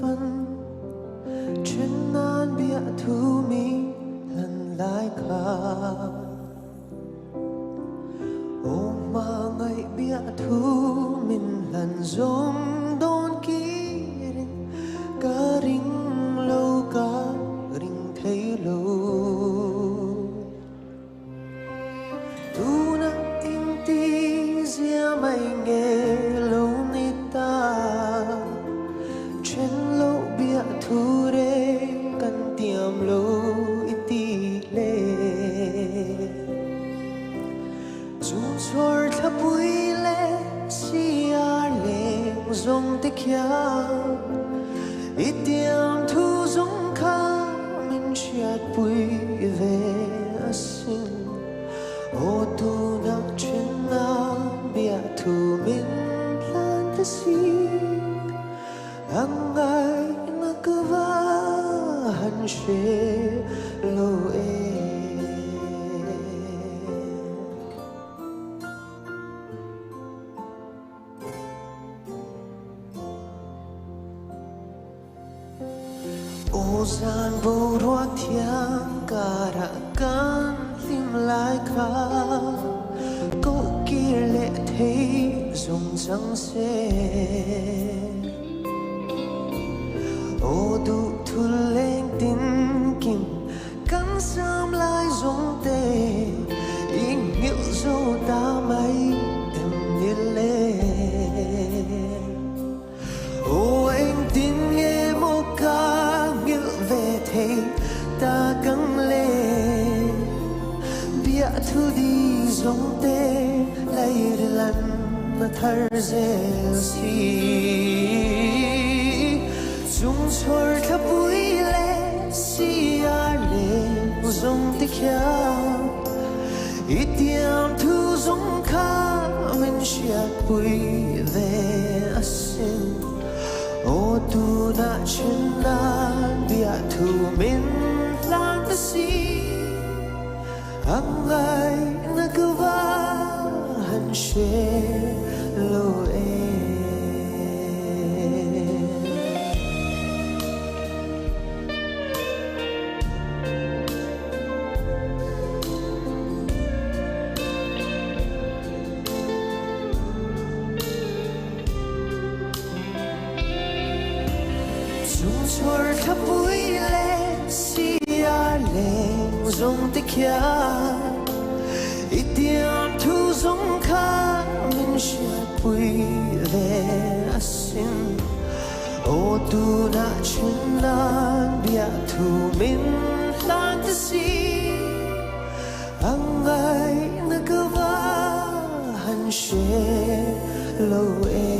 phận chuyện nan bịa thu mi lần lại cả ô mà ngày bịa thu mình lần giống đón kỹ cả ring lâu cả ring thấy lâu tu na in ti zia mai nghe lâu ni ta chuyện lâu bịa thu re cần tiệm lâu iti lệ dung chor thắp bụi lệ xia lệ dung tích ya ít tiệm thu dung khá mình chặt bụi về sinh ô tu na chuyện na bịa thu mình lan ta si ang ay nagkabahan siya loe ô gian vô ruột thiang karakan lim lại khá có kia lệ thấy dùng trắng xe ô du thu lên tin kim cắn xăm lại giống tê ý nghĩa dấu ta mấy em đi lên ô anh tin nghe một ca nghĩa về thế ta căng lên bịa thu đi giống tê lấy lần mà thở dễ xì dung chor thắp bụi lệ xia lệ dung tích ya ít tiệm thu dung khá mình chặt bụi về sinh ô tu na chuyện na bịa thu mình lan ta si ang ay nagkabahan siya loe chor thắp bụi lệ xia lệ dung tích ya ít tiệm thu dung khá mình chặt bụi về sinh ô tu na chuyện nan bịa thu mình lan ta si ang ay nagkabahan siya loe